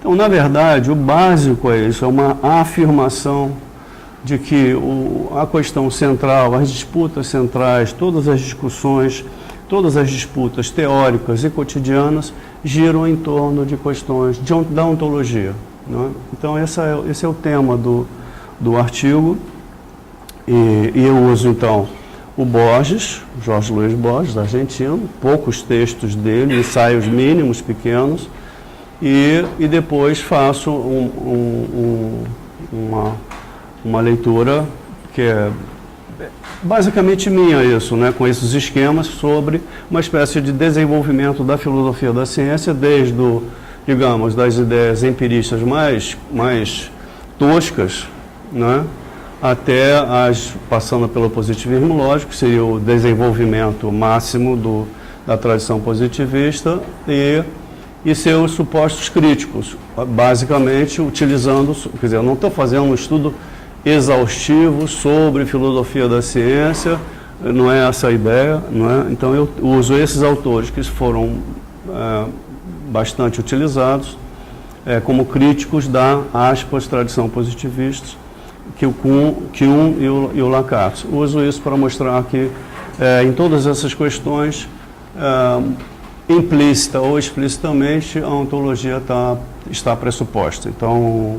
Então, na verdade, o básico é isso, é uma afirmação de que a questão central, as disputas centrais, todas as discussões, todas as disputas teóricas e cotidianas giram em torno de questões da ontologia. Não é? Então, esse é o tema do artigo, e eu uso, então, o Borges, Jorge Luiz Borges, argentino, poucos textos dele, ensaios mínimos, pequenos, e depois faço uma leitura que é basicamente minha isso, né, com esses esquemas sobre uma espécie de desenvolvimento da filosofia da ciência, desde digamos, das ideias empiristas mais toscas, né, até passando pelo positivismo lógico, que seria o desenvolvimento máximo da tradição positivista, e seus supostos críticos, basicamente utilizando, quer dizer, eu não estou fazendo um estudo exaustivo sobre filosofia da ciência, não é essa a ideia, não é? Então eu uso esses autores que foram bastante utilizados como críticos da, aspas, tradição positivista, que o Kuhn e o Lacan. Uso isso para mostrar que em todas essas questões, implícita ou explicitamente, a ontologia está pressuposta. Então,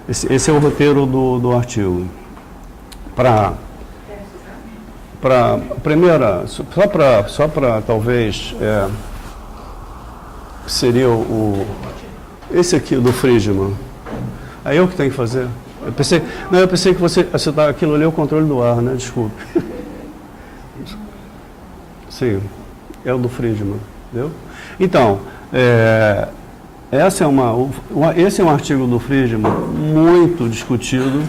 esse é o roteiro do artigo. Para primeira, só para talvez, seria esse aqui do Friedman. É eu que tenho que fazer? Eu pensei que você aquilo ali é o controle do ar, né? Desculpe. Sim, é o do Friedman, entendeu? Então, esse é um artigo do Friedman muito discutido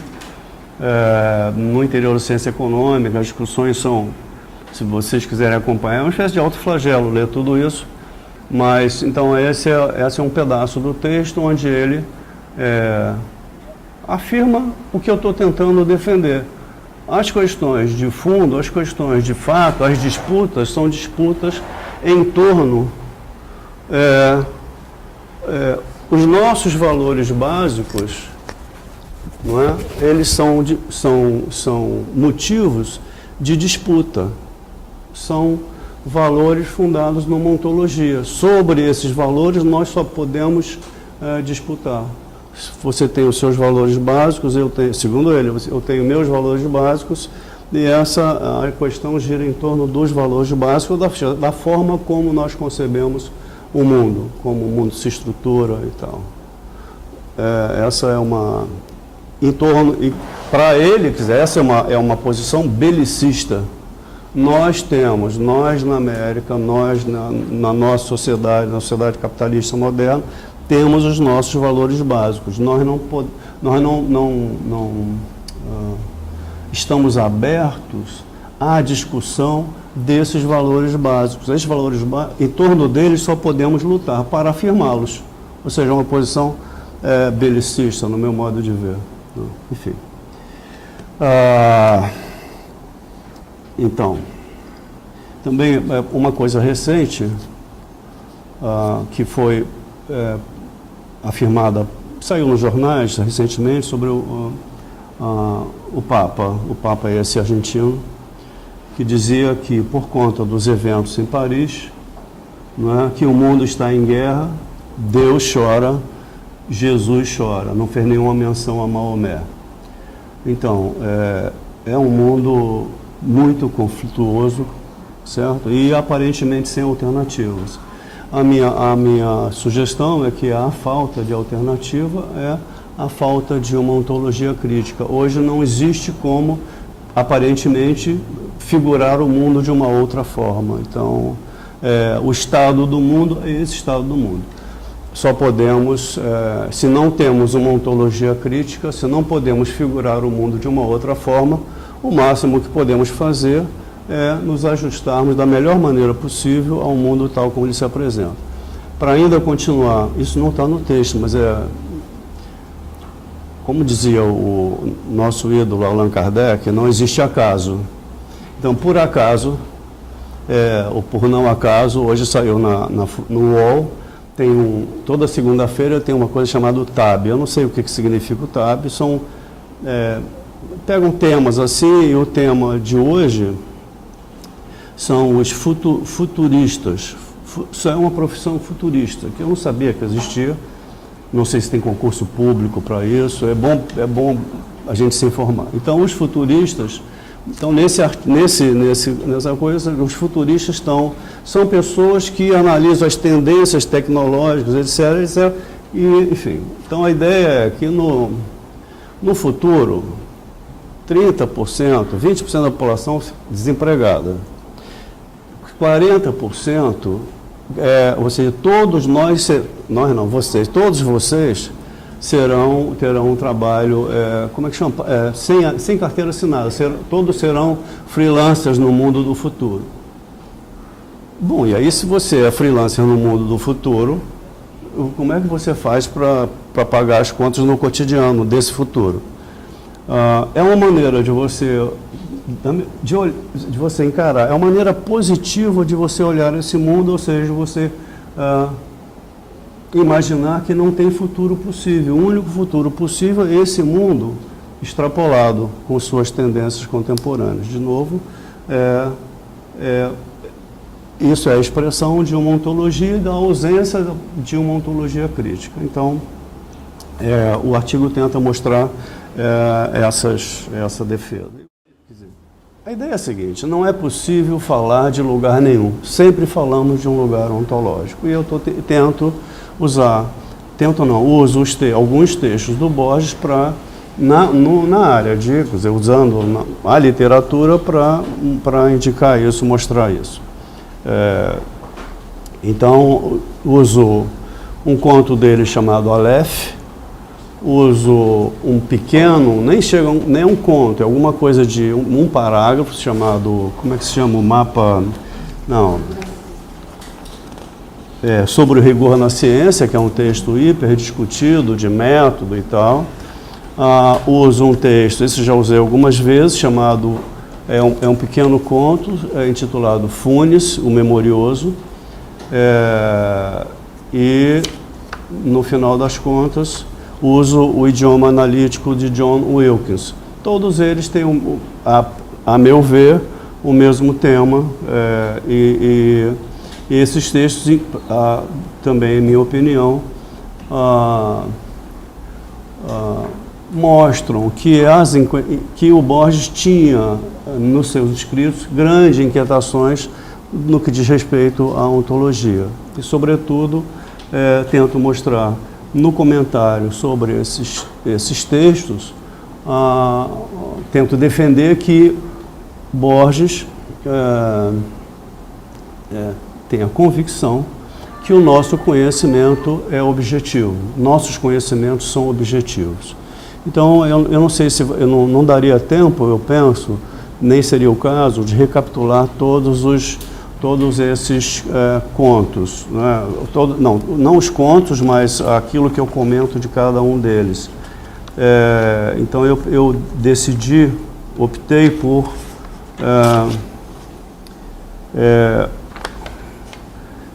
no interior da ciência econômica. As discussões são, se vocês quiserem acompanhar, é uma espécie de autoflagelo ler tudo isso, mas, então, esse é um pedaço do texto onde ele afirma o que eu estou tentando defender. As questões de fundo, as questões de fato, as disputas são disputas em torno os nossos valores básicos, não é? Eles são motivos de disputa, são valores fundados numa ontologia. Sobre esses valores nós só podemos disputar. Você tem os seus valores básicos, eu tenho, segundo ele, eu tenho meus valores básicos, e a questão gira em torno dos valores básicos, da forma como nós concebemos o mundo, como o mundo se estrutura e tal. Essa é uma... e para ele, quer dizer, essa é uma posição belicista. Nós na América, nós na nossa sociedade, na sociedade capitalista moderna, temos os nossos valores básicos. Nós não estamos abertos à discussão desses valores básicos. Esses valores em torno deles só podemos lutar para afirmá-los. Ou seja, uma posição belicista, no meu modo de ver. Enfim. Então, também uma coisa recente, que foi afirmada, saiu nos jornais recentemente, sobre o Papa esse argentino, que dizia que, por conta dos eventos em Paris, não é, que o mundo está em guerra, Deus chora, Jesus chora. Não fez nenhuma menção a Maomé. Então, é um mundo muito conflituoso, certo? E aparentemente sem alternativas. A minha sugestão é que a falta de alternativa é a falta de uma ontologia crítica. Hoje não existe como, aparentemente, figurar o mundo de uma outra forma. Então, o estado do mundo é esse estado do mundo. Só podemos, se não temos uma ontologia crítica, se não podemos figurar o mundo de uma outra forma, o máximo que podemos fazer é nos ajustarmos da melhor maneira possível ao mundo tal como ele se apresenta. Para ainda continuar, isso não está no texto, mas como dizia o nosso ídolo Allan Kardec, não existe acaso. Então, por acaso, ou por não acaso, hoje saiu no UOL toda segunda-feira tem uma coisa chamada o TAB. Eu não sei o que significa o TAB, pegam temas assim, e o tema de hoje são os futuristas. Isso é uma profissão futurista, que eu não sabia que existia. Não sei se tem concurso público para isso. É bom a gente se informar. Então, os futuristas, nessa coisa, os futuristas são pessoas que analisam as tendências tecnológicas, etc. E, enfim, então a ideia é que no futuro, 30%, 20% da população desempregada, 40%, ou seja, todos todos vocês terão um trabalho, como é que chama? Sem carteira assinada, todos serão freelancers no mundo do futuro. Bom, e aí se você é freelancer no mundo do futuro, como é que você faz para pagar as contas no cotidiano desse futuro? É uma maneira de você encarar, é uma maneira positiva de você olhar esse mundo, ou seja, você imaginar que não tem futuro possível. O único futuro possível é esse mundo extrapolado com suas tendências contemporâneas. De novo, isso é a expressão de uma ontologia e da ausência de uma ontologia crítica. Então, o artigo tenta mostrar essa defesa. A ideia é a seguinte: não é possível falar de lugar nenhum. Sempre falamos de um lugar ontológico. E eu uso alguns textos do Borges na área de, quer dizer, usando a literatura para indicar isso, mostrar isso. Então, uso um conto dele chamado Aleph, uso um pequeno, nem um conto, é alguma coisa de um parágrafo chamado, como é que se chama o mapa? Não. Sobre o rigor na ciência, que é um texto hiper discutido, de método e tal. Uso um texto, esse já usei algumas vezes, chamado, é um pequeno conto, intitulado Funes, o Memorioso, e, no final das contas, uso o idioma analítico de John Wilkins. Todos eles têm, a meu ver, o mesmo tema, e esses textos, também, em minha opinião, mostram que o Borges tinha, nos seus escritos, grandes inquietações no que diz respeito à ontologia. E, sobretudo, tento mostrar no comentário sobre esses textos, tento defender que Borges tem a convicção que o nosso conhecimento é objetivo. Nossos conhecimentos são objetivos. Então, eu não sei se eu não daria tempo, eu penso, nem seria o caso de recapitular todos esses contos, né? Não os contos, mas aquilo que eu comento de cada um deles. Então eu optei por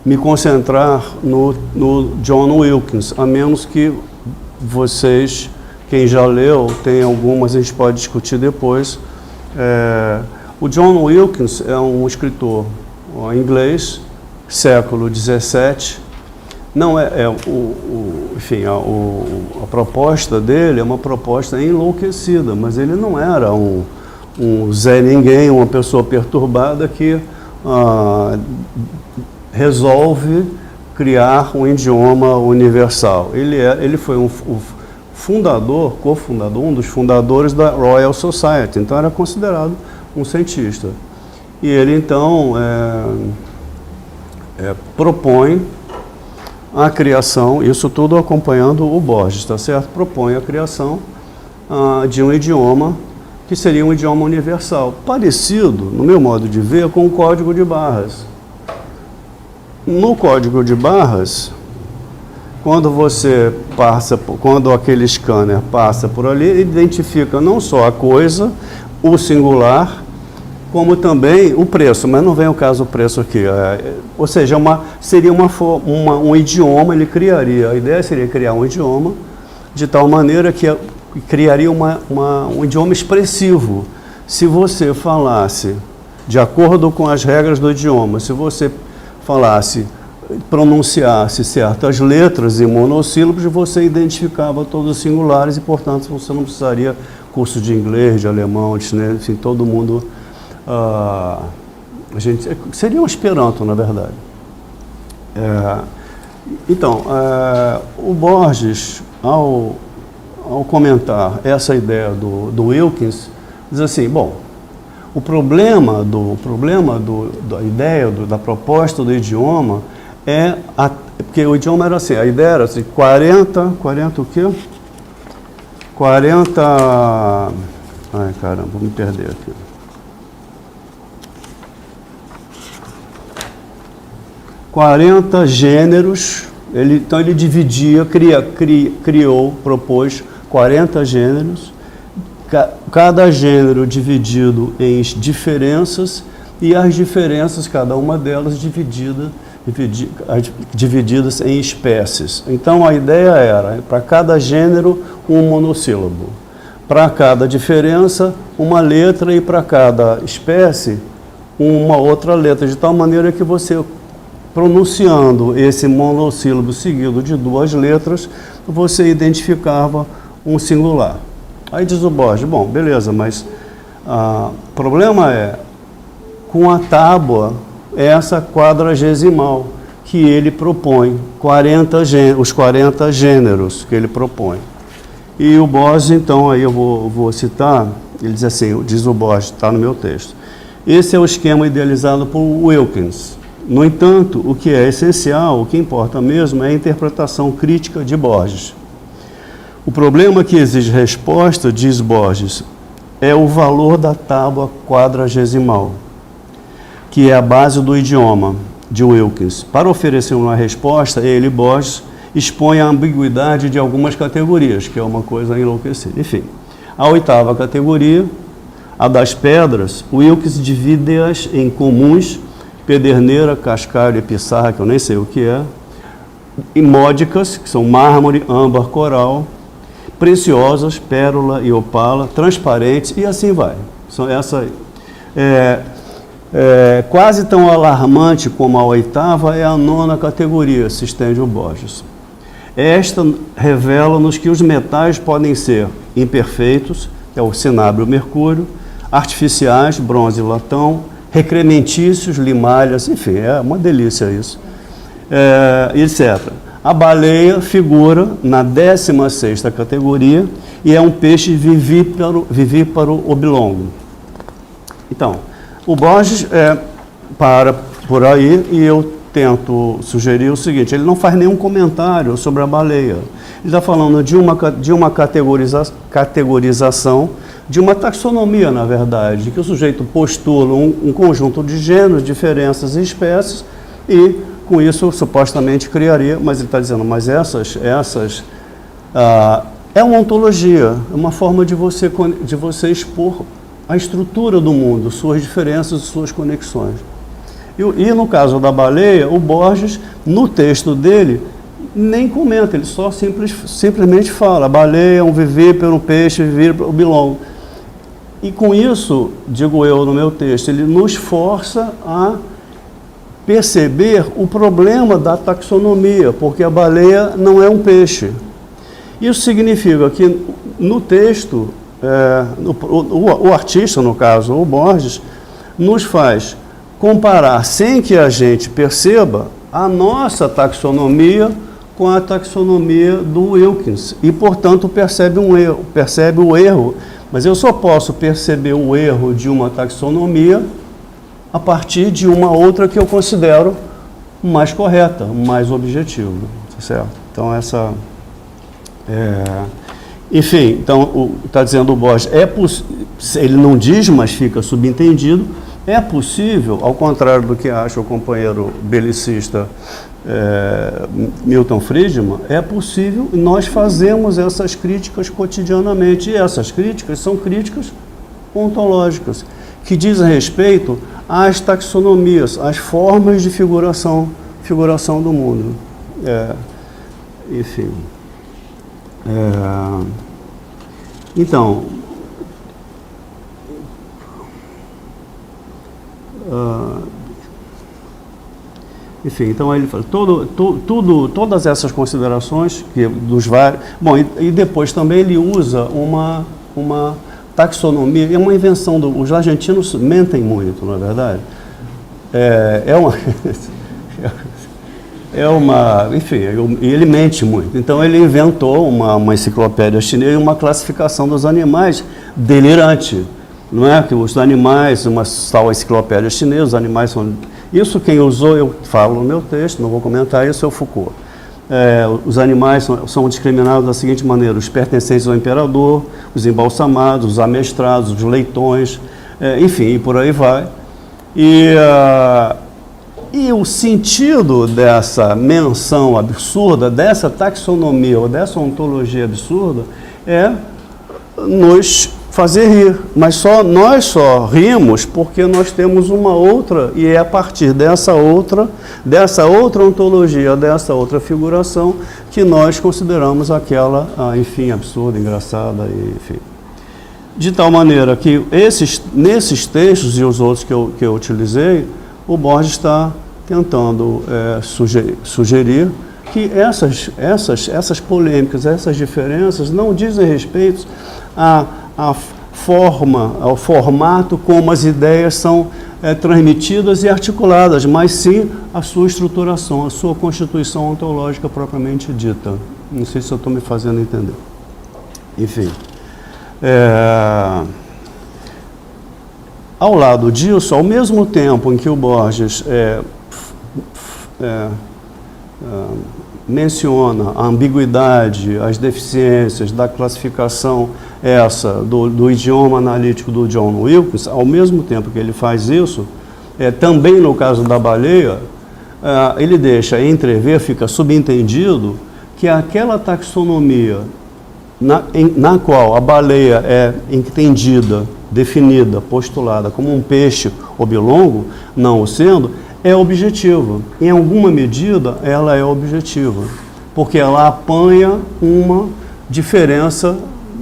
me concentrar no John Wilkins, a menos que vocês, quem já leu, tem algumas, a gente pode discutir depois. O John Wilkins é um escritor inglês, século XVII. Não enfim, a proposta dele é uma proposta enlouquecida, mas ele não era um Zé Ninguém, uma pessoa perturbada que resolve criar um idioma universal. Ele foi um cofundador, um dos fundadores da Royal Society, então era considerado um cientista. E ele, então, propõe a criação, isso tudo acompanhando o Borges, tá certo? Propõe a criação de um idioma que seria um idioma universal, parecido, no meu modo de ver, com o Código de Barras. No Código de Barras, quando aquele scanner passa por ali, identifica não só a coisa, o singular, como também o preço, mas não vem o caso do preço aqui. Ou seja, seria um idioma, ele criaria, a ideia seria criar um idioma de tal maneira que criaria um idioma expressivo. Se você falasse de acordo com as regras do idioma, se você pronunciasse certas letras e monossílabos, você identificava todos os singulares e, portanto, você não precisaria curso de inglês, de alemão, de chinês, enfim, todo mundo... seria um Esperanto, na verdade. Então, o Borges, ao comentar essa ideia do Wilkins, diz assim, bom, o problema da ideia, da proposta do idioma porque o idioma era assim, a ideia era assim, 40 o quê? 40... Ai, caramba, vou me perder aqui. 40 gêneros, então ele dividia, propôs 40 gêneros, cada gênero dividido em diferenças, e as diferenças, cada uma delas divididas em espécies. Então a ideia era, para cada gênero, um monossílabo, para cada diferença, uma letra, e para cada espécie, uma outra letra, de tal maneira que você, pronunciando esse monossílabo seguido de duas letras, você identificava um singular. Aí diz o Borges, bom, beleza, mas o problema com a tábua, essa quadragesimal que ele propõe, os 40 gêneros que ele propõe. E o Borges, então, aí eu vou citar, ele diz assim, diz o Borges, está no meu texto, esse é o esquema idealizado por Wilkins. No entanto, o que é essencial, o que importa mesmo, é a interpretação crítica de Borges. O problema que exige resposta, diz Borges, é o valor da tábua quadragesimal, que é a base do idioma de Wilkins. Para oferecer uma resposta, Borges, expõe a ambiguidade de algumas categorias, que é uma coisa enlouquecida. Enfim, a 8ª categoria, a das pedras, Wilkins divide-as em comuns, pederneira, cascalho e pissarra, que eu nem sei o que é, e módicas, que são mármore, âmbar, coral, preciosas, pérola e opala, transparentes, e assim vai. São essa quase tão alarmante como a 8ª é a 9ª categoria, se estende o Borges. Esta revela-nos que os metais podem ser imperfeitos, que é o cinábrio mercúrio, artificiais, bronze e latão, recrementícios, limalhas, enfim, é uma delícia isso, etc. A baleia figura na 16ª categoria e é um peixe vivíparo oblongo. Então, o Borges para por aí e eu tento sugerir o seguinte, ele não faz nenhum comentário sobre a baleia. Ele está falando de uma categorização, de uma taxonomia, na verdade, que o sujeito postula um conjunto de gêneros, diferenças e espécies, e com isso supostamente criaria, mas ele está dizendo, mas essas é uma ontologia, é uma forma de você expor a estrutura do mundo, suas diferenças e suas conexões. E no caso da baleia, o Borges, no texto dele, nem comenta, ele só simplesmente fala, a baleia é um vivíparo, um peixe vivíparo oblongo. E com isso, digo eu no meu texto, ele nos força a perceber o problema da taxonomia, porque a baleia não é um peixe. Isso significa que no texto, o artista, no caso, o Borges, nos faz comparar, sem que a gente perceba, a nossa taxonomia com a taxonomia do Wilkins. E, portanto, percebe o erro. Mas eu só posso perceber o erro de uma taxonomia a partir de uma outra que eu considero mais correta, mais objetiva, certo? Então, enfim, então, está dizendo o Borges, ele não diz, mas fica subentendido, é possível, ao contrário do que acha o companheiro belicista Milton Friedman, é possível, e nós fazemos essas críticas cotidianamente, e essas críticas são críticas ontológicas, que dizem respeito às taxonomias, às formas de figuração do mundo. Enfim. Então, enfim, então ele fala, todas essas considerações que dos vários... Bom, e depois também ele usa uma taxonomia, é uma invenção os argentinos mentem muito, não é verdade? Enfim, ele mente muito. Então ele inventou uma enciclopédia chinesa e uma classificação dos animais delirante. Não é que os animais, uma tal enciclopédia chinesa, os animais são... Isso quem usou, eu falo no meu texto, não vou comentar isso, é o Foucault. Os animais são discriminados da seguinte maneira: os pertencentes ao imperador, os embalsamados, os amestrados, os leitões, enfim, e por aí vai. E o sentido dessa menção absurda, dessa taxonomia ou dessa ontologia absurda, é nos fazer rir. Mas nós só rimos porque nós temos uma outra, e é a partir dessa outra ontologia, dessa outra figuração, que nós consideramos aquela, enfim, absurda, engraçada, enfim. De tal maneira que nesses textos e os outros que eu utilizei, o Borges está tentando sugerir que essas polêmicas, essas diferenças não dizem respeito à forma, ao formato como as ideias são transmitidas e articuladas, mas sim a sua estruturação, a sua constituição ontológica propriamente dita. Não sei se eu estou me fazendo entender. Enfim. Ao lado disso, ao mesmo tempo em que o Borges menciona a ambiguidade, as deficiências da classificação do idioma analítico do John Wilkes, ao mesmo tempo que ele faz isso, também no caso da baleia, ele deixa entrever, fica subentendido, que aquela taxonomia na qual a baleia é entendida, definida, postulada como um peixe oblongo, não o sendo, é objetiva. Em alguma medida, ela é objetiva, porque ela apanha uma diferença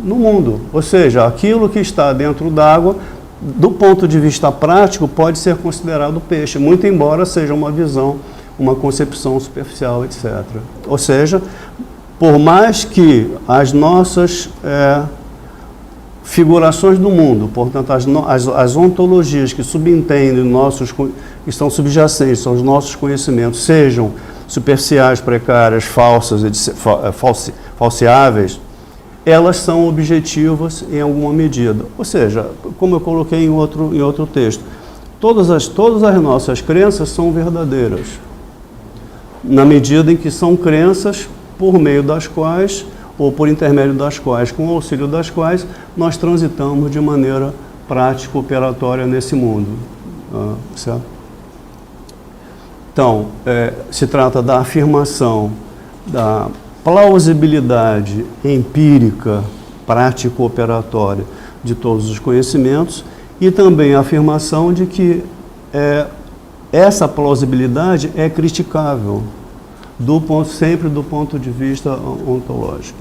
no mundo. Ou seja, aquilo que está dentro d'água, do ponto de vista prático, pode ser considerado peixe, muito embora seja uma visão, uma concepção superficial, etc. Ou seja, por mais que as nossas figurações do mundo, portanto, as ontologias que subentendem que estão subjacentes aos nossos conhecimentos, sejam superficiais, precárias, falsas, falseáveis, elas são objetivas em alguma medida. Ou seja, como eu coloquei em outro texto, todas as nossas crenças são verdadeiras, na medida em que são crenças por meio das quais, ou por intermédio das quais, com o auxílio das quais, nós transitamos de maneira prática, operatória nesse mundo. Certo? Então, se trata da afirmação da plausibilidade empírica, prática, operatória de todos os conhecimentos, e também a afirmação de que essa plausibilidade é criticável, sempre do ponto de vista ontológico.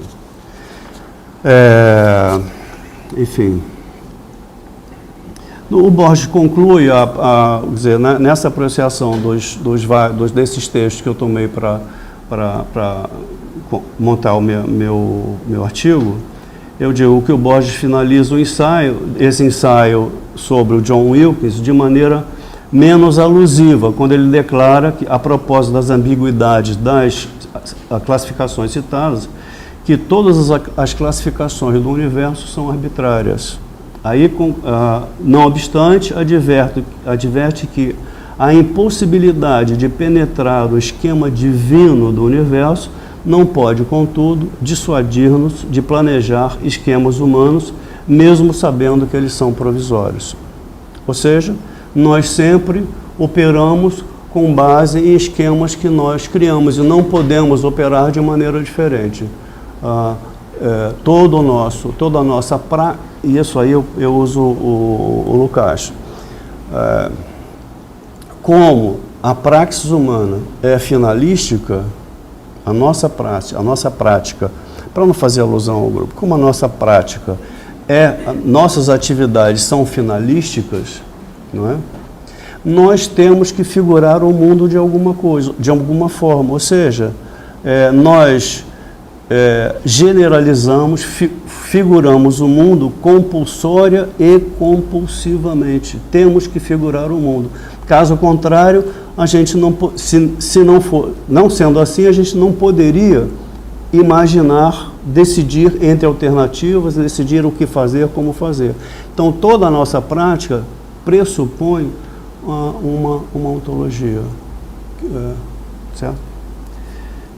Enfim, o Borges conclui, dizer, nessa apreciação desses textos que eu tomei para montar o meu artigo, eu digo que o Borges finaliza esse ensaio sobre o John Wilkes de maneira menos alusiva, quando ele declara que, a propósito das ambiguidades das classificações citadas, que todas as classificações do universo são arbitrárias. Aí, não obstante, adverte que a impossibilidade de penetrar o esquema divino do universo não pode, contudo, dissuadir-nos de planejar esquemas humanos, mesmo sabendo que eles são provisórios. Ou seja, nós sempre operamos com base em esquemas que nós criamos e não podemos operar de maneira diferente. Toda a nossa isso aí eu uso o Lukács. como a praxis humana é finalística, a nossa prática, para não fazer alusão ao grupo, como a nossa prática nossas atividades são finalísticas, não é? Nós temos que figurar o mundo de alguma coisa, de alguma forma, ou seja, nós generalizamos, figuramos o mundo compulsória e compulsivamente. Temos que figurar o mundo. Caso contrário, a gente não sendo assim, a gente não poderia imaginar, decidir entre alternativas, decidir o que fazer, como fazer. Então, toda a nossa prática pressupõe uma ontologia, certo?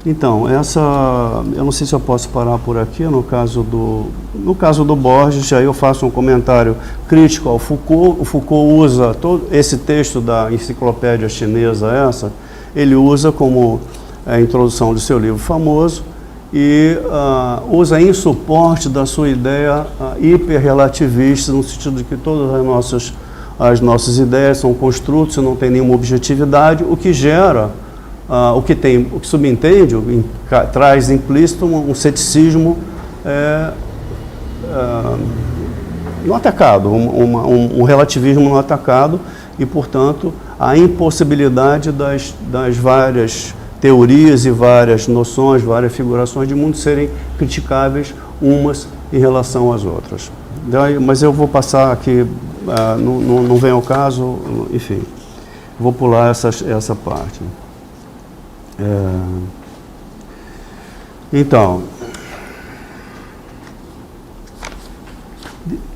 Então, eu não sei se eu posso parar por aqui, no caso do Borges, aí eu faço um comentário crítico ao Foucault. O Foucault usa todo esse texto da enciclopédia chinesa, ele usa como a introdução do seu livro famoso, e usa em suporte da sua ideia hiperrelativista, no sentido de que todas as nossas ideias são construtos e não tem nenhuma objetividade, o que gera, o que subentende, traz implícito um ceticismo no atacado, um relativismo no atacado, e, portanto, a impossibilidade das várias teorias e várias noções, várias figurações de mundo serem criticáveis umas em relação às outras. Mas eu vou passar aqui, não vem ao caso, enfim, vou pular essa parte. Então,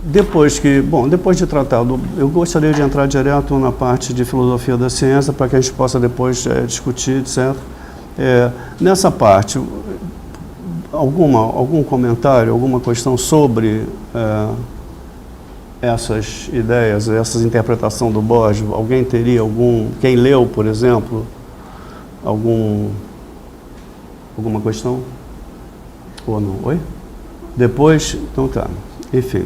depois de tratar eu gostaria de entrar direto na parte de filosofia da ciência, para que a gente possa depois discutir, etc. Nessa parte, algum comentário, alguma questão sobre essas ideias, essas interpretações do Borges? Alguém teria quem leu, por exemplo, alguma questão? Ou não? Oi? Depois, então tá, enfim.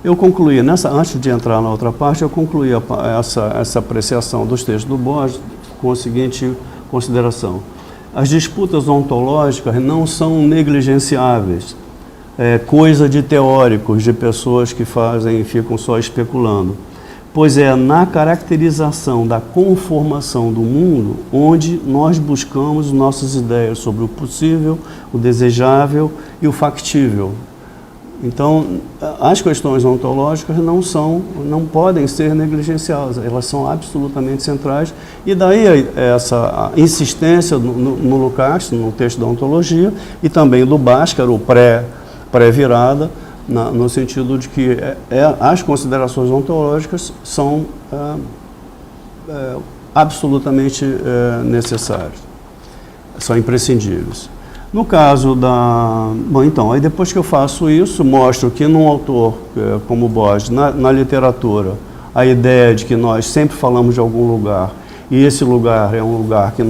Eu concluí, antes de entrar na outra parte, eu concluí essa apreciação dos textos do Borges com a seguinte consideração: as disputas ontológicas não são negligenciáveis, coisa de teóricos, de pessoas que ficam só especulando, pois é na caracterização da conformação do mundo onde nós buscamos nossas ideias sobre o possível, o desejável e o factível. Então, as questões ontológicas não podem ser negligenciadas, elas são absolutamente centrais, e daí essa insistência no Lukács, no texto da ontologia, e também do Bhaskara, o pré-virada, no sentido de que as considerações ontológicas são absolutamente necessárias, são imprescindíveis. No caso aí depois que eu faço isso, mostro que num autor como Borges, na literatura, a ideia de que nós sempre falamos de algum lugar, e esse lugar é um lugar que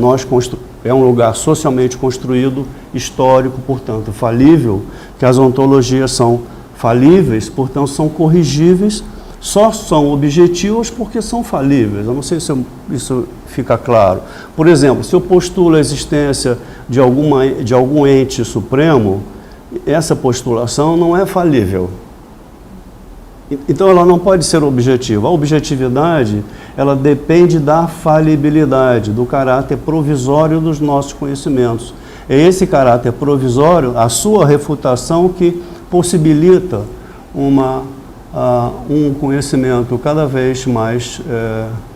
é um lugar socialmente construído, histórico, portanto, falível, que as ontologias são falíveis, portanto, são corrigíveis, só são objetivos porque são falíveis. Eu não sei se isso fica claro. Por exemplo, se eu postulo a existência de algum ente supremo, essa postulação não é falível. Então, ela não pode ser objetiva. A objetividade, ela depende da falibilidade, do caráter provisório dos nossos conhecimentos. É esse caráter provisório, a sua refutação, que possibilita um conhecimento cada vez mais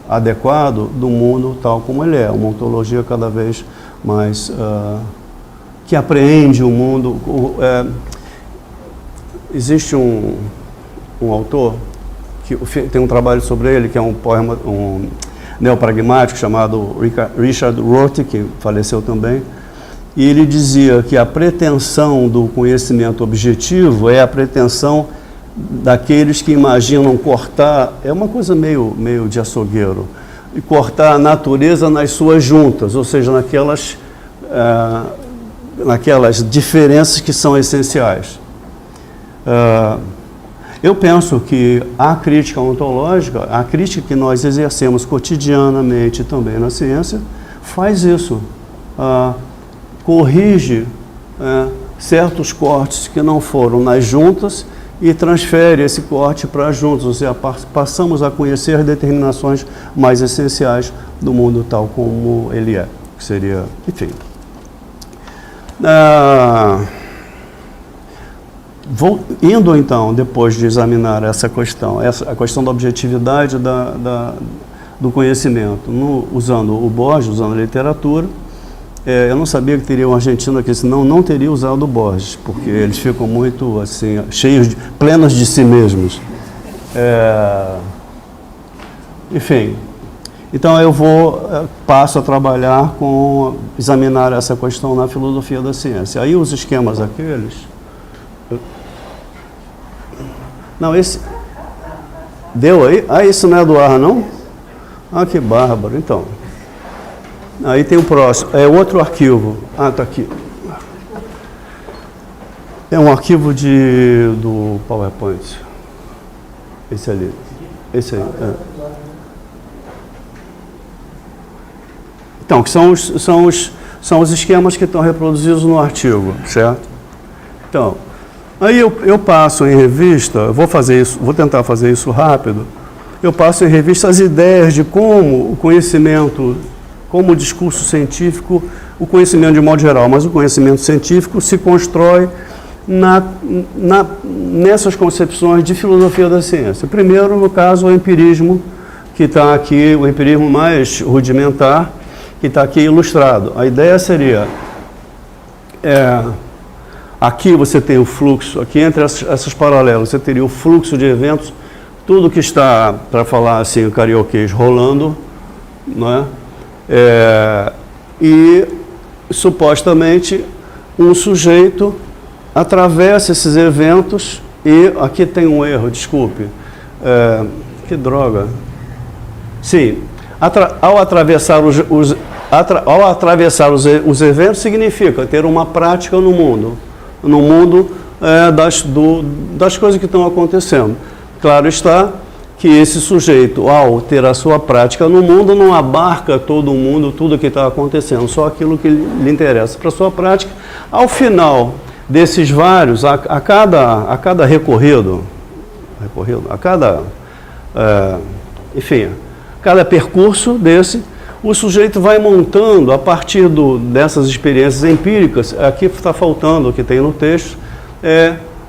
adequado do mundo tal como ele é, uma ontologia cada vez mais que apreende o mundo. Existe um autor que tem um trabalho sobre ele, que é um poema neopragmático chamado Richard Rorty, que faleceu também, e ele dizia que a pretensão do conhecimento objetivo é a pretensão daqueles que imaginam cortar, é uma coisa meio de açougueiro, e cortar a natureza nas suas juntas, ou seja, naquelas diferenças que são essenciais. Eu penso que a crítica ontológica, a crítica que nós exercemos cotidianamente também na ciência, faz isso, corrige certos cortes que não foram nas juntas e transfere esse corte para as juntas, ou seja, passamos a conhecer as determinações mais essenciais do mundo tal como ele é, que seria, enfim. Indo então, depois de examinar essa questão, a questão da objetividade do conhecimento, usando o Borges, usando a literatura, eu não sabia que teria um argentino aqui, senão não teria usado o Borges, porque eles ficam muito assim, plenos de si mesmos. Enfim, então eu passo a trabalhar examinar essa questão na filosofia da ciência. Aí os esquemas aqueles... Não, esse... Deu aí? Isso não é do ar, não? Que bárbaro, então. Aí tem o próximo, é outro arquivo. Tá aqui. É um arquivo do PowerPoint. Esse ali. Esse aí. Então, que são os esquemas que estão reproduzidos no artigo, certo? Então, aí eu passo em revista, vou tentar fazer isso rápido, eu passo em revista as ideias de como o conhecimento, como o discurso científico, o conhecimento de modo geral, mas o conhecimento científico se constrói nessas concepções de filosofia da ciência. Primeiro, no caso, o empirismo, que está aqui, o empirismo mais rudimentar, que está aqui ilustrado. A ideia seria, aqui você tem o fluxo, aqui entre essas paralelas, você teria o fluxo de eventos, tudo que está, para falar assim, o carioquês, rolando, não é? E supostamente um sujeito atravessa esses eventos e aqui tem um erro, desculpe, que droga. Sim, ao atravessar os eventos significa ter uma prática no mundo das coisas que estão acontecendo. Claro está que esse sujeito, ao ter a sua prática no mundo, não abarca todo o mundo, tudo que está acontecendo, só aquilo que lhe interessa para a sua prática. Ao final desses vários, a cada recorrido, cada percurso desse, o sujeito vai montando, a partir dessas experiências empíricas, aqui está faltando o que tem no texto,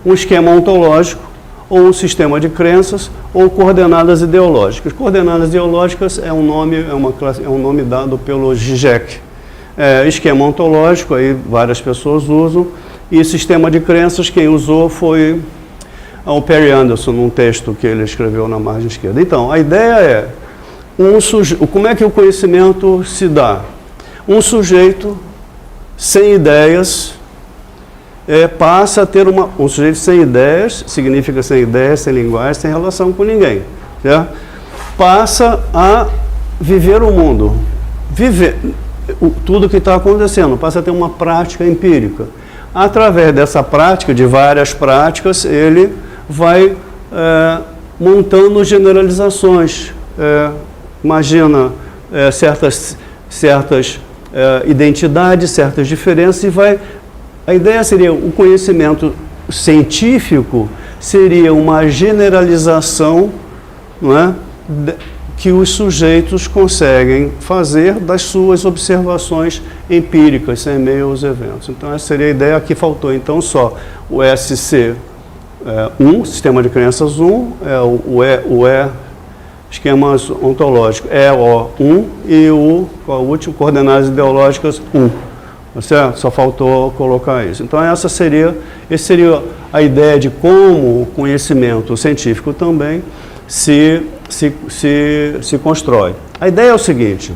um esquema ontológico, ou um sistema de crenças, ou coordenadas ideológicas. Coordenadas ideológicas é um nome dado pelo Zizek. Esquema ontológico, aí várias pessoas usam, e sistema de crenças, quem usou foi o Perry Anderson, num texto que ele escreveu na margem esquerda. Então, a ideia como é que o conhecimento se dá? Um sujeito sem ideias passa a ter um sujeito sem ideias, significa sem ideias, sem linguagem, sem relação com ninguém, certo? Passa a viver o mundo, viver tudo que está acontecendo, passa a ter uma prática empírica. Através dessa prática, de várias práticas, ele vai montando generalizações. Imagina certas identidades, certas diferenças, e a ideia seria, o conhecimento científico seria uma generalização, não é, que os sujeitos conseguem fazer das suas observações empíricas, sem meio aos eventos. Então, essa seria a ideia. Aqui faltou, então, só o SC1, Sistema de Crenças 1, esquemas ontológicos, EO1 e o último, Coordenadas Ideológicas 1. Certo? Só faltou colocar isso. Então, essa seria a ideia de como o conhecimento científico também se constrói. A ideia é o seguinte: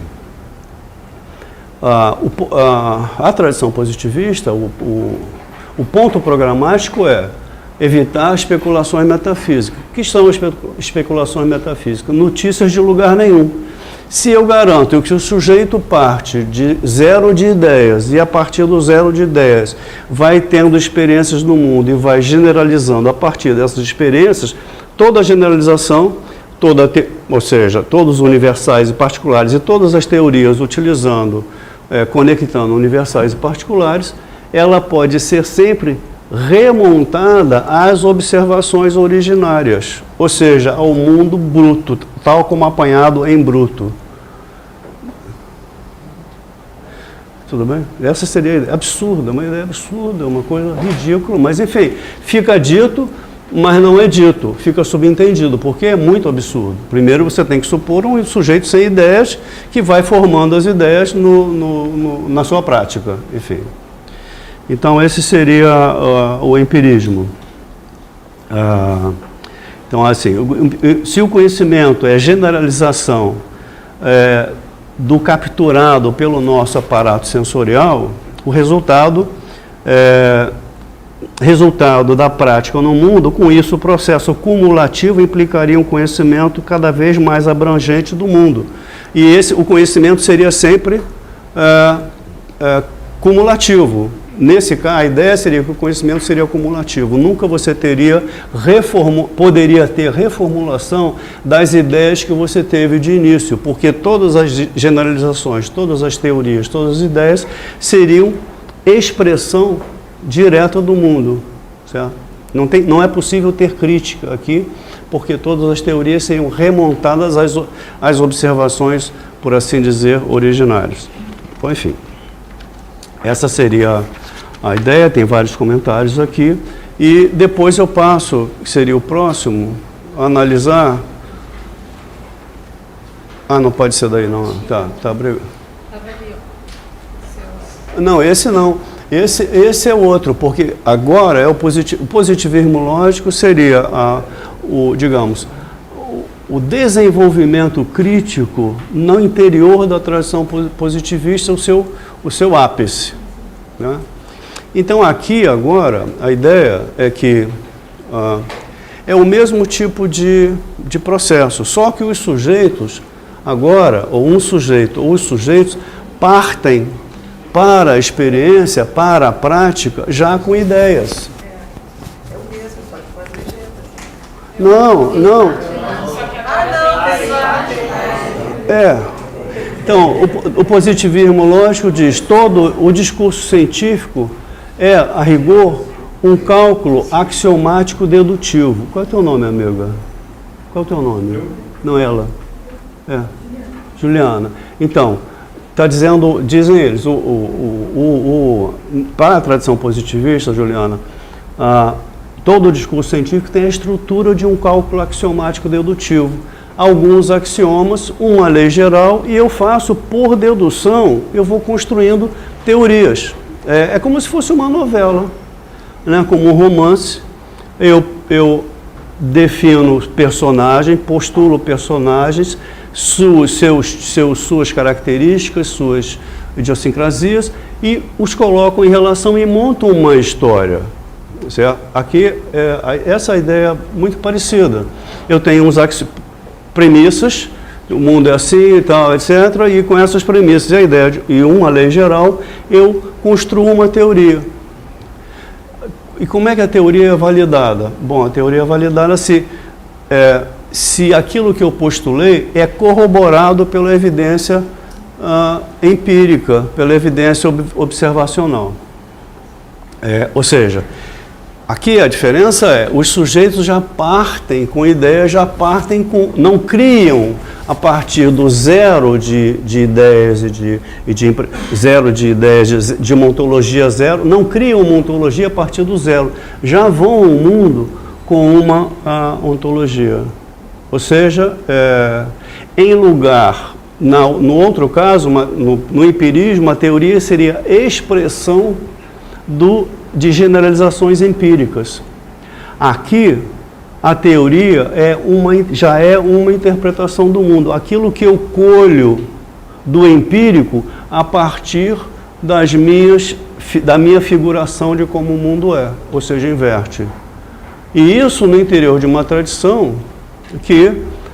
a tradição positivista, o ponto programático é evitar especulações metafísicas. O que são especulações metafísicas? Notícias de lugar nenhum. Se eu garanto que o sujeito parte de zero de ideias e a partir do zero de ideias vai tendo experiências no mundo e vai generalizando a partir dessas experiências, toda a generalização, ou seja, todos os universais e particulares e todas as teorias utilizando, conectando universais e particulares, ela pode ser sempre remontada às observações originárias, ou seja, ao mundo bruto, tal como apanhado em bruto. Tudo bem? Essa seria a ideia absurda, uma ideia absurda, uma coisa ridícula, mas enfim, fica dito, mas não é dito, fica subentendido, porque é muito absurdo. Primeiro você tem que supor um sujeito sem ideias que vai formando as ideias na sua prática, enfim. Então, esse seria o empirismo. Então, assim, se o conhecimento é generalização do capturado pelo nosso aparato sensorial, o resultado da prática no mundo, com isso o processo cumulativo implicaria um conhecimento cada vez mais abrangente do mundo. E o conhecimento seria sempre cumulativo. Nesse caso, a ideia seria que o conhecimento seria cumulativo. Nunca você poderia ter reformulação das ideias que você teve de início, porque todas as generalizações, todas as teorias, todas as ideias seriam expressão direta do mundo. Certo? Não é possível ter crítica aqui, porque todas as teorias seriam remontadas às observações, por assim dizer, originárias. Bom, enfim, essa seria a ideia, tem vários comentários aqui, e depois eu passo, que seria o próximo, a analisar... não pode ser daí não, tá. Não, esse não, esse é o outro, porque agora é o positivismo lógico seria, digamos, o desenvolvimento crítico no interior da tradição positivista, o seu ápice, né? Então, aqui, agora, a ideia é que é o mesmo tipo de processo, só que os sujeitos, agora, ou um sujeito, ou os sujeitos, partem para a experiência, para a prática, já com ideias. É o mesmo, só que pode fazer jeito. Não. Então, o positivismo lógico diz, todo o discurso científico é, a rigor, um cálculo axiomático dedutivo. Qual é o teu nome, amiga? Qual é o teu nome? Não, ela. Juliana. Então, dizem eles, para a tradição positivista, Juliana, todo o discurso científico tem a estrutura de um cálculo axiomático dedutivo. Alguns axiomas, uma lei geral, e eu faço, por dedução, eu vou construindo teorias. É como se fosse uma novela, né? Como um romance. Eu defino personagens, postulo personagens, suas características, suas idiosincrasias, e os coloco em relação e monto uma história. Certo? Aqui, essa ideia é muito parecida. Eu tenho uns premissas, o mundo é assim e tal, etc., e com essas premissas e a ideia e uma lei geral, eu construo uma teoria. E como é que a teoria é validada? Bom, a teoria é validada se aquilo que eu postulei é corroborado pela evidência empírica, pela evidência observacional. Ou seja, aqui a diferença é, os sujeitos já partem com ideias, não criam a partir do zero de ideias zero de ideias, de uma ontologia zero, não criam uma ontologia a partir do zero, já vão ao mundo com uma ontologia. Ou seja, em lugar, no outro caso, no empirismo, a teoria seria expressão de generalizações empíricas. Aqui, a teoria já é uma interpretação do mundo. Aquilo que eu colho do empírico a partir da minha figuração de como o mundo é, ou seja, inverte. E isso no interior de uma tradição que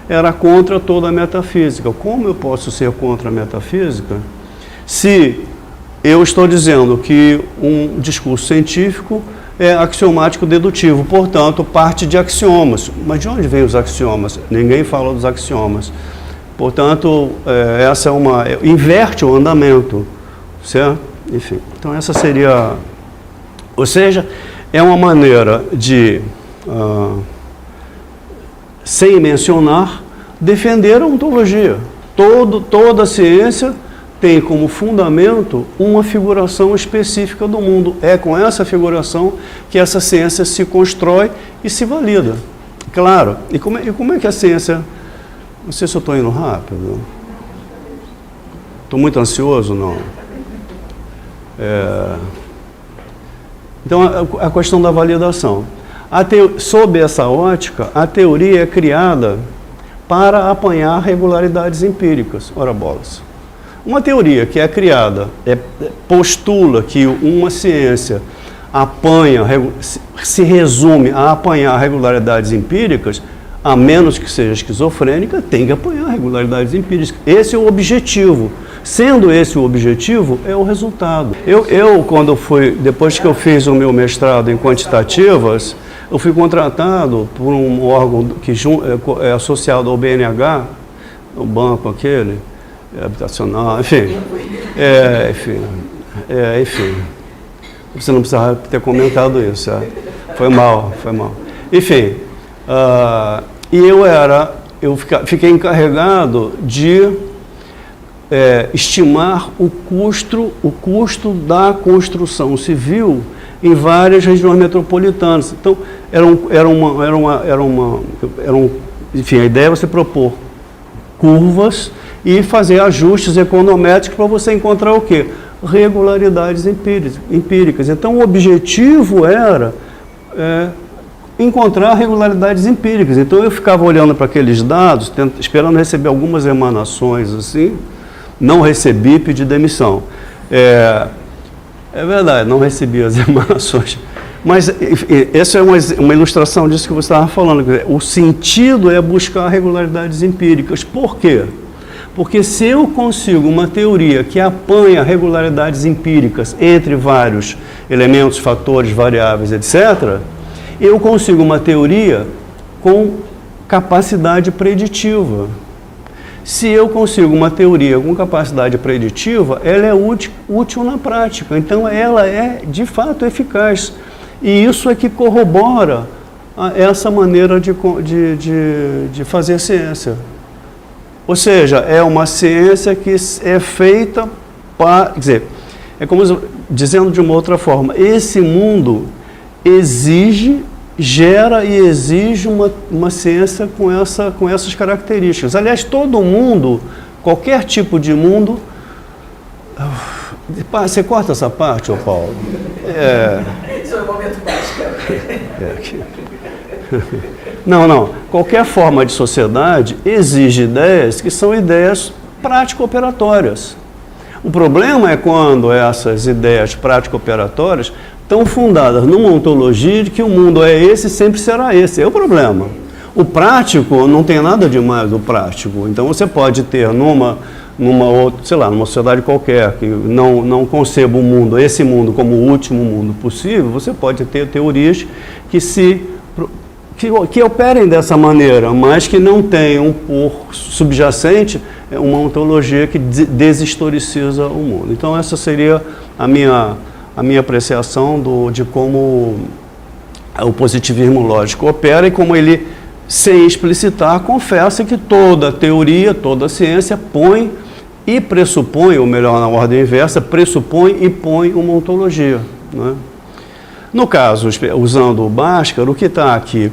era contra toda a metafísica. Como eu posso ser contra a metafísica se eu estou dizendo que um discurso científico é axiomático dedutivo, portanto, parte de axiomas. Mas de onde vêm os axiomas? Ninguém fala dos axiomas. Portanto, essa é inverte o andamento, certo? Enfim, então essa seria... Ou seja, é uma maneira de, sem mencionar, defender a ontologia. Toda a ciência tem como fundamento uma figuração específica do mundo. É com essa figuração que essa ciência se constrói e se valida. Claro, e como é que a ciência... Não sei se eu estou indo rápido. Estou muito ansioso, não? Então, a questão da validação. Sob essa ótica, a teoria é criada para apanhar regularidades empíricas. Ora bolas. Uma teoria que é criada, postula que uma ciência se resume a apanhar regularidades empíricas, a menos que seja esquizofrênica, tem que apanhar regularidades empíricas. Esse é o objetivo. Sendo esse o objetivo, é o resultado. Depois que eu fiz o meu mestrado em quantitativas, eu fui contratado por um órgão que é associado ao BNH, o banco aquele, habitacional, enfim. Enfim. Você não precisava ter comentado isso. Foi mal. Enfim, eu fiquei encarregado de estimar o custo da construção civil em várias regiões metropolitanas. Então, enfim, a ideia é você propor curvas e fazer ajustes econométricos para você encontrar o quê? Regularidades empíricas. Então, o objetivo era encontrar regularidades empíricas. Então, eu ficava olhando para aqueles dados, esperando receber algumas emanações assim, não recebi, pedi demissão. É verdade, não recebi as emanações. Mas essa é uma ilustração disso que você estava falando. O sentido é buscar regularidades empíricas. Por quê? Porque se eu consigo uma teoria que apanha regularidades empíricas entre vários elementos, fatores, variáveis, etc., eu consigo uma teoria com capacidade preditiva. Se eu consigo uma teoria com capacidade preditiva, ela é útil na prática. Então, ela é, de fato, eficaz. E isso é que corrobora essa maneira de fazer ciência. Ou seja, é uma ciência que é feita para... Quer dizer, é como dizendo de uma outra forma, esse mundo gera e exige uma ciência com essas características. Aliás, todo mundo, qualquer tipo de mundo... Você corta essa parte, ô Paulo? Isso é um momento básico. Não. Qualquer forma de sociedade exige ideias que são ideias prático-operatórias. O problema é quando essas ideias prático-operatórias estão fundadas numa ontologia de que o mundo é esse e sempre será esse. É o problema. O prático não tem nada demais do prático. Então você pode ter numa sociedade qualquer que não conceba o mundo, esse mundo como o último mundo possível, você pode ter teorias que operem dessa maneira, mas que não tenham por subjacente uma ontologia que deshistoriciza o mundo. Então essa seria a minha apreciação de como o positivismo lógico opera e como ele, sem explicitar, confessa que toda teoria, toda ciência põe e pressupõe, ou melhor, na ordem inversa, pressupõe e põe uma ontologia. Né? No caso, usando o Bhaskara, o que está aqui,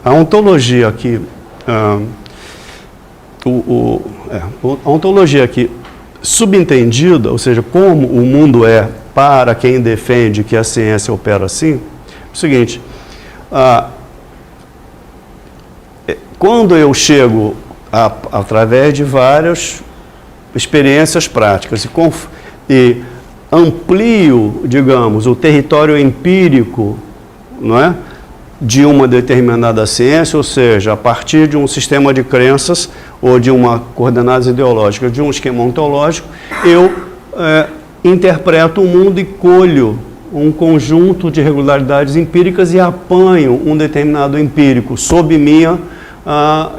a ontologia aqui, a ontologia aqui subentendida, ou seja, como o mundo é para quem defende que a ciência opera assim, é o seguinte, quando eu chego através de várias experiências práticas e amplio, digamos, o território empírico, não é? de uma determinada ciência, ou seja, a partir de um sistema de crenças ou de uma coordenadas ideológicas, de um esquema ontológico, eu interpreto o mundo e colho um conjunto de regularidades empíricas e apanho um determinado empírico sob minha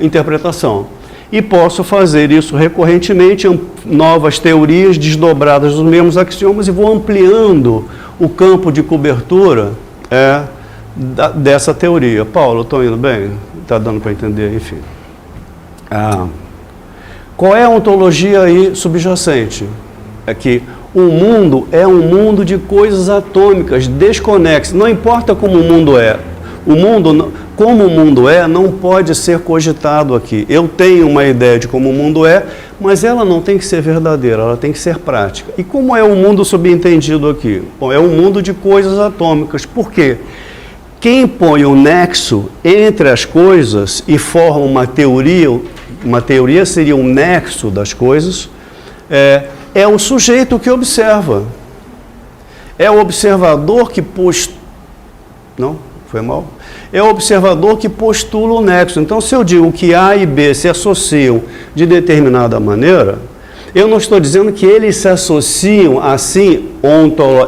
interpretação. E posso fazer isso recorrentemente, novas teorias desdobradas dos mesmos axiomas, e vou ampliando o campo de cobertura dessa teoria. Paulo, estou indo bem? Está dando para entender? Enfim. Qual é a ontologia aí subjacente? É que o mundo é um mundo de coisas atômicas, desconexas. Não importa como o mundo é. Como o mundo é, não pode ser cogitado aqui. Eu tenho uma ideia de como o mundo é, mas ela não tem que ser verdadeira, ela tem que ser prática. E como é o mundo subentendido aqui? Bom, é um mundo de coisas atômicas. Por quê? Quem põe o nexo entre as coisas e forma uma teoria seria um nexo das coisas, é o sujeito que observa. É o observador que Não? Foi mal? É o observador que postula o nexo. Então, se eu digo que A e B se associam de determinada maneira, eu não estou dizendo que eles se associam assim,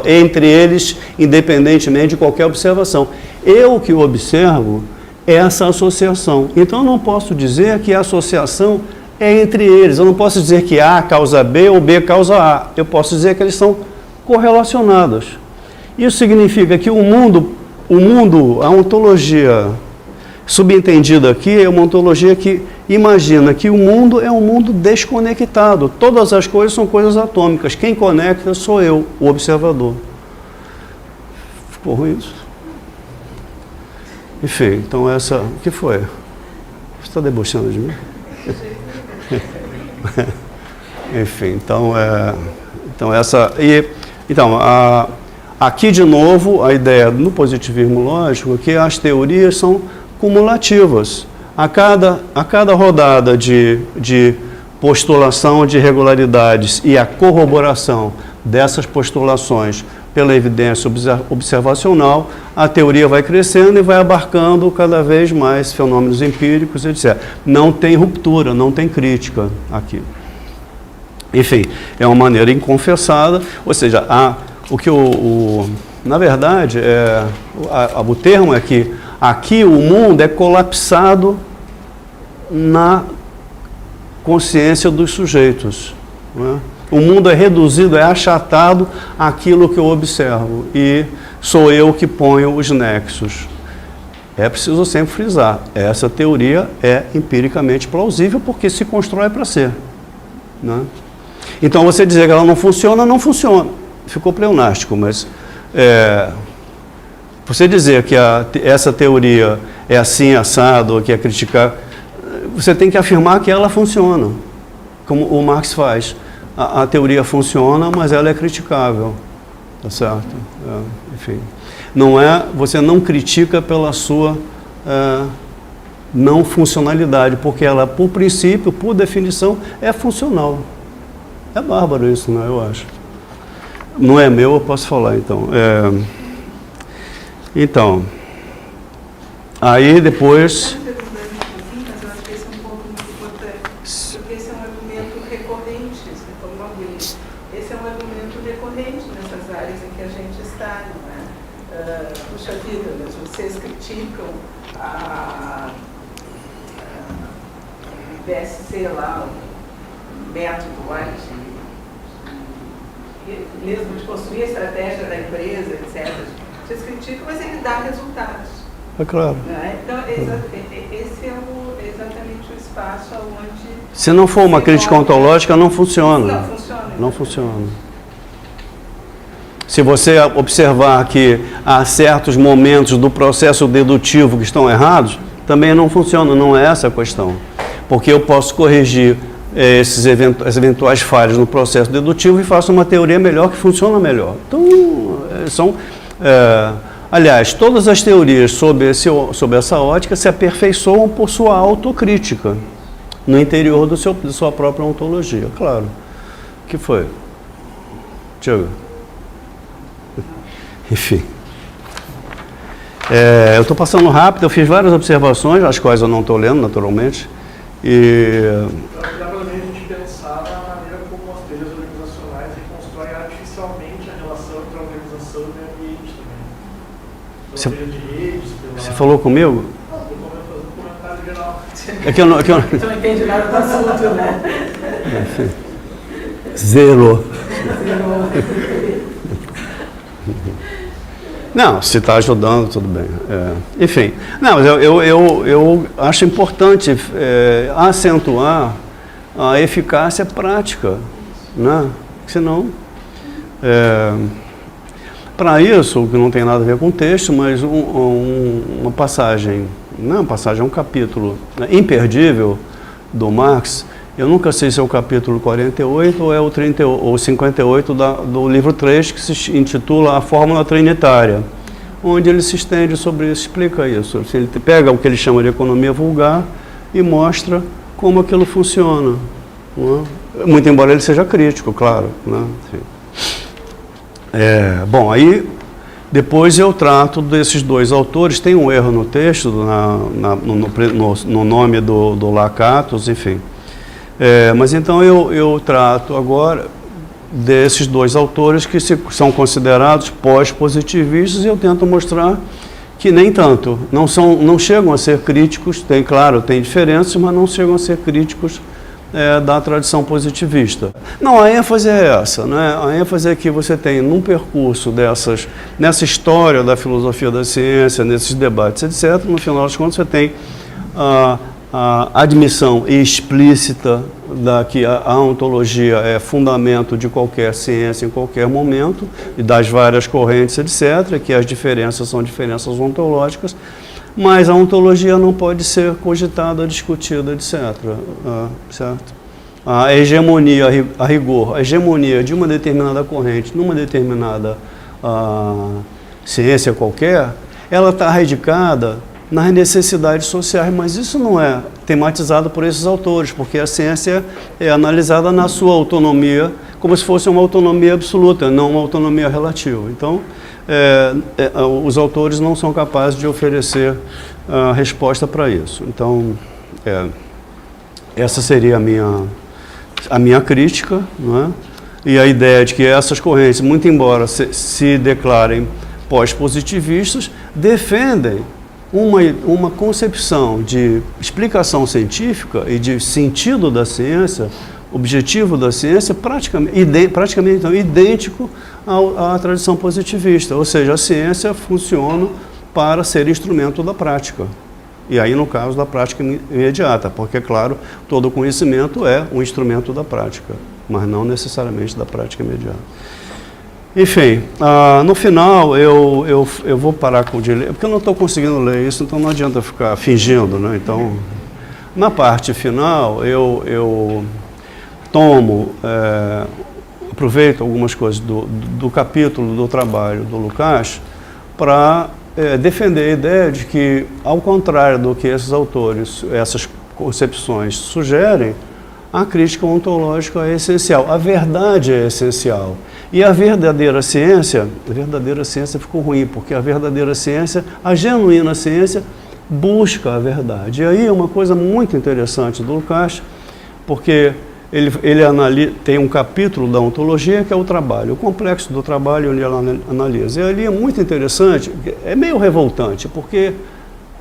entre eles, independentemente de qualquer observação. Eu que observo essa associação. Então, eu não posso dizer que a associação é entre eles. Eu não posso dizer que A causa B ou B causa A. Eu posso dizer que eles são correlacionados. Isso significa que o mundo, a ontologia subentendida aqui é uma ontologia que imagina que o mundo é um mundo desconectado. Todas as coisas são coisas atômicas. Quem conecta sou eu, o observador. Ficou ruim isso? Enfim, então essa... O que foi? Você está debochando de mim? Enfim, aqui de novo a ideia no positivismo lógico é que as teorias são cumulativas. A cada rodada de postulação de regularidades e a corroboração dessas postulações pela evidência observacional, a teoria vai crescendo e vai abarcando cada vez mais fenômenos empíricos, etc. Não tem ruptura, não tem crítica aqui. Enfim, é uma maneira inconfessada, ou seja, na verdade, o termo é que aqui o mundo é colapsado na consciência dos sujeitos, não é? O mundo é reduzido, é achatado àquilo que eu observo, e sou eu que ponho os nexos. É preciso sempre frisar, essa teoria é empiricamente plausível porque se constrói para ser, né? Então, você dizer que ela não funciona, não funciona. Ficou pleonástico, mas você dizer que essa teoria é assim, assado, ou que é criticar, você tem que afirmar que ela funciona, como o Marx faz. A teoria funciona, mas ela é criticável, tá certo? Enfim, você não critica pela sua não funcionalidade, porque ela, por princípio, por definição, é funcional. É bárbaro isso, né? Eu acho. Não é meu, eu posso falar, então. Então, aí depois... Mas eu acho que esse é um ponto muito importante, porque esse é um argumento recorrente, você falou isso. Esse é um argumento recorrente nessas áreas em que a gente está, não é? Puxa vida, mas vocês criticam o BSC lá, o método lá mesmo de construir a estratégia da empresa, etc. Vocês criticam, mas ele dá resultados. É claro. Então, esse é exatamente o espaço onde... Se não for uma crítica ontológica, não funciona. Não funciona. Não funciona. Se você observar que há certos momentos do processo dedutivo que estão errados, também não funciona, não é essa a questão. Porque eu posso corrigir as eventuais falhas no processo dedutivo e faço uma teoria melhor que funciona melhor. Então, aliás, todas as teorias sobre essa ótica se aperfeiçoam por sua autocrítica no interior da sua própria ontologia, claro. O que foi? Tiago? Enfim. Eu estou passando rápido, eu fiz várias observações, as quais eu não estou lendo, naturalmente. Dá para a gente pensar na maneira como as teorias organizacionais constroem artificialmente a relação entre a organização e o meio ambiente também. Então, teoria de redes, Você falou comigo? Não, estou fazendo um comentário geral. É que eu não... Você não entende nada do assunto, né? Zero. Não, se está ajudando, tudo bem. Enfim, não, mas eu acho importante acentuar a eficácia prática, né? Senão, para isso, que não tem nada a ver com o texto, mas uma passagem, não é uma passagem, é um capítulo imperdível do Marx. Eu nunca sei se é o capítulo 48 ou é o 58 do livro 3, que se intitula A Fórmula Trinitária, onde ele se estende sobre isso, explica isso. Ele pega o que ele chama de economia vulgar e mostra como aquilo funciona. Não é? Muito embora ele seja crítico, claro. Né? Bom, aí depois eu trato desses dois autores. Tem um erro no texto, no nome do Lakatos, enfim. Mas então eu trato agora desses dois autores que são considerados pós-positivistas, e eu tento mostrar que nem tanto, não chegam a ser críticos, tem diferenças, mas não chegam a ser críticos da tradição positivista. Não, a ênfase é essa, né? A ênfase é que você tem num percurso nessa história da filosofia da ciência, nesses debates, etc., no final das contas você tem a admissão explícita que a ontologia é fundamento de qualquer ciência em qualquer momento, e das várias correntes, etc., que as diferenças são diferenças ontológicas, mas a ontologia não pode ser cogitada, discutida, etc. Certo? A hegemonia, a rigor, a hegemonia de uma determinada corrente numa determinada ciência qualquer, ela está radicada nas necessidades sociais, mas isso não é tematizado por esses autores, porque a ciência é analisada na sua autonomia, como se fosse uma autonomia absoluta, não uma autonomia relativa. Então, os autores não são capazes de oferecer resposta para isso. Então, essa seria a minha crítica, não é? E a ideia de que essas correntes, muito embora se declarem pós-positivistas, defendem uma concepção de explicação científica e de sentido da ciência, objetivo da ciência, praticamente então, idêntico à tradição positivista. Ou seja, a ciência funciona para ser instrumento da prática. E aí, no caso da prática imediata, porque, claro, todo conhecimento é um instrumento da prática, mas não necessariamente da prática imediata. Enfim, no final eu vou parar de ler, porque eu não estou conseguindo ler isso, então não adianta ficar fingindo, né? Então, na parte final, eu aproveito algumas coisas do capítulo do trabalho do Lukács para defender a ideia de que, ao contrário do que esses autores, essas concepções sugerem, a crítica ontológica é essencial, a verdade é essencial. E a verdadeira ciência ficou ruim, porque a verdadeira ciência, a genuína ciência, busca a verdade. E aí uma coisa muito interessante do Lukács, porque ele tem um capítulo da ontologia que é o trabalho, o complexo do trabalho, onde ele analisa. E ali é muito interessante, é meio revoltante, porque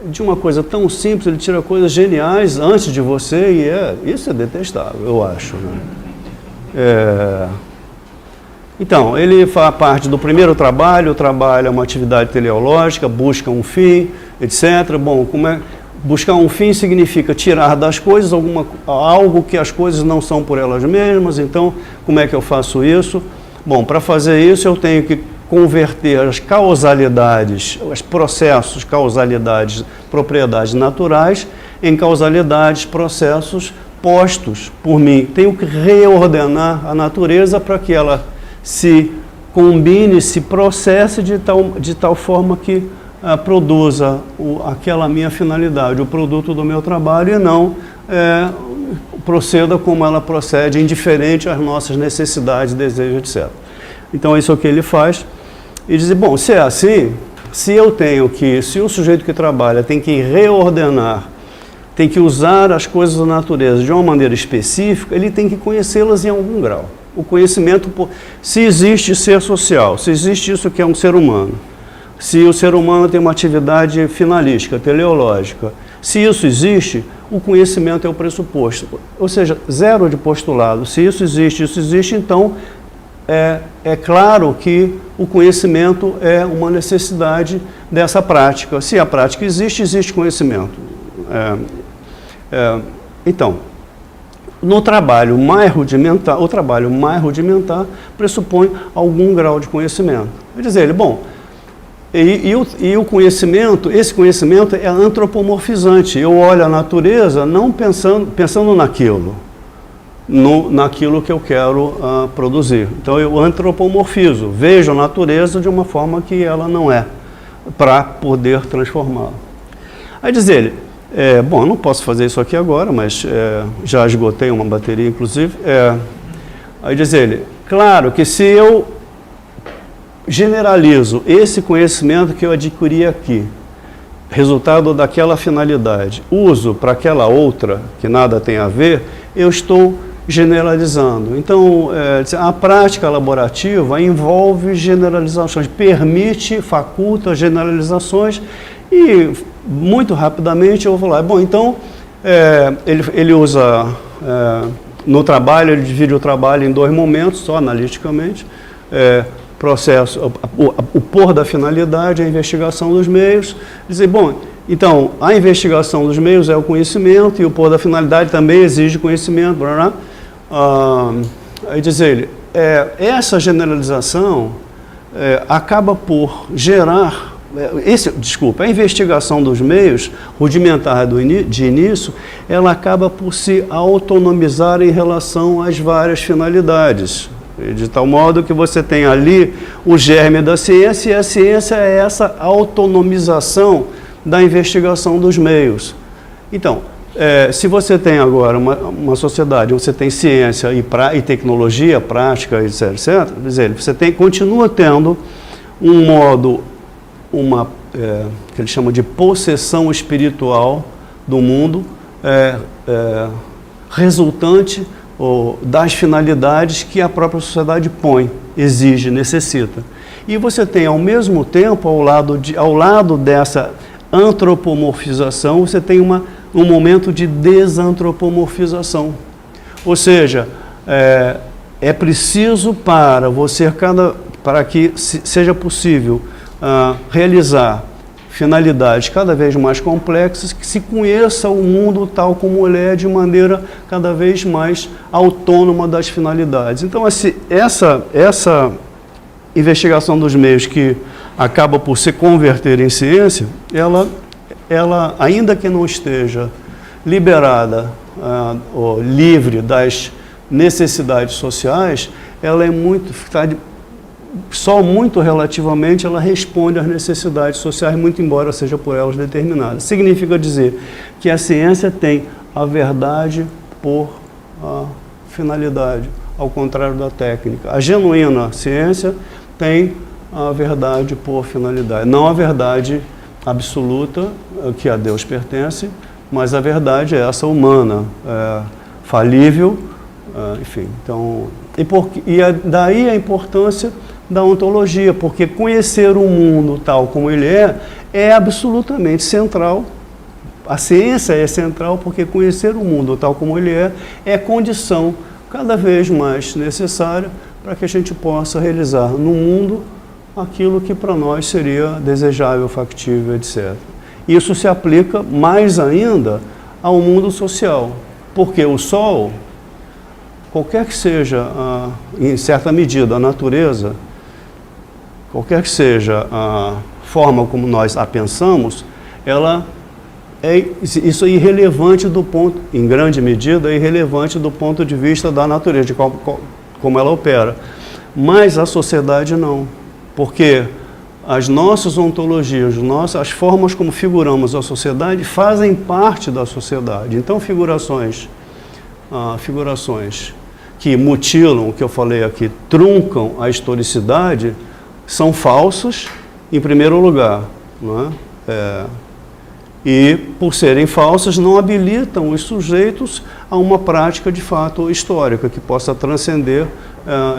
de uma coisa tão simples ele tira coisas geniais antes de você, e isso é detestável, eu acho, né? Então, ele faz parte do primeiro trabalho, o trabalho é uma atividade teleológica, busca um fim, etc. Bom, buscar um fim significa tirar das coisas algo que as coisas não são por elas mesmas. Então, como é que eu faço isso? Bom, para fazer isso eu tenho que converter as causalidades, os processos, causalidades, propriedades naturais, em causalidades, processos postos por mim. Tenho que reordenar a natureza para que ela se combine, se processe de tal forma que produza aquela minha finalidade, o produto do meu trabalho, e não proceda como ela procede, indiferente às nossas necessidades, desejos, etc. Então, isso é o que ele faz. E diz, bom, se é assim, se o sujeito que trabalha tem que reordenar, tem que usar as coisas da natureza de uma maneira específica, ele tem que conhecê-las em algum grau. O conhecimento, se existe ser social, se existe isso que é um ser humano, se o ser humano tem uma atividade finalística, teleológica, se isso existe, o conhecimento é o pressuposto. Ou seja, zero de postulado. Se isso existe, então é claro que o conhecimento é uma necessidade dessa prática. Se a prática existe, existe conhecimento. Então, no trabalho mais rudimentar, o trabalho mais rudimentar pressupõe algum grau de conhecimento. Quer dizer, bom, e o conhecimento, esse conhecimento é antropomorfizante. Eu olho a natureza não pensando naquilo, naquilo que eu quero produzir. Então eu antropomorfizo, vejo a natureza de uma forma que ela não é, para poder transformá-la. Aí diz ele, bom, eu não posso fazer isso aqui agora, mas já esgotei uma bateria, inclusive. Aí diz ele, claro que se eu generalizo esse conhecimento que eu adquiri aqui, resultado daquela finalidade, uso para aquela outra, que nada tem a ver, eu estou generalizando. Então, a prática laborativa envolve generalizações, permite, faculta generalizações e, muito rapidamente, eu vou falar, bom, então, ele usa, no trabalho, ele divide o trabalho em dois momentos, só analiticamente, processo, o pôr da finalidade, a investigação dos meios, dizer, bom, então, a investigação dos meios é o conhecimento e o pôr da finalidade também exige conhecimento, blá, blá. Aí diz ele, essa generalização acaba por gerar, a investigação dos meios, rudimentar de início, ela acaba por se autonomizar em relação às várias finalidades, de tal modo que você tem ali o germe da ciência, e a ciência é essa autonomização da investigação dos meios. Então, se você tem agora uma sociedade onde você tem ciência e tecnologia, prática, etc., você continua tendo um modo, que ele chama de possessão espiritual do mundo, resultante das finalidades que a própria sociedade põe, exige, necessita. E você tem, ao mesmo tempo, ao lado dessa antropomorfização, você tem um momento de desantropomorfização. Ou seja, é preciso para que seja possível realizar finalidades cada vez mais complexas, que se conheça o mundo tal como ele é, de maneira cada vez mais autônoma das finalidades. Então, essa investigação dos meios que acaba por se converter em ciência, ela ainda que não esteja liberada ou livre das necessidades sociais, ela é só muito relativamente ela responde às necessidades sociais, muito embora seja por elas determinada. Significa dizer que a ciência tem a verdade por finalidade, ao contrário da técnica. A genuína ciência tem a verdade por finalidade, não a verdade absoluta que a Deus pertence, mas a verdade é essa humana, falível, enfim. Então, daí a importância da ontologia, porque conhecer o mundo tal como ele é absolutamente central. A ciência é central porque conhecer o mundo tal como ele é condição cada vez mais necessária para que a gente possa realizar no mundo aquilo que para nós seria desejável, factível, etc. Isso se aplica mais ainda ao mundo social, porque o Sol, qualquer que seja, em certa medida, a natureza, qualquer que seja a forma como nós a pensamos, isso é irrelevante em grande medida, é irrelevante do ponto de vista da natureza, de como ela opera. Mas a sociedade não, porque as nossas ontologias, as formas como figuramos a sociedade fazem parte da sociedade. Então, figurações que mutilam, o que eu falei aqui, truncam a historicidade, são falsas em primeiro lugar, não é? E, por serem falsas, não habilitam os sujeitos a uma prática de fato histórica que possa transcender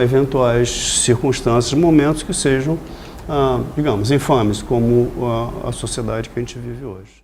eventuais circunstâncias, momentos que sejam, digamos, infames, como a sociedade que a gente vive hoje.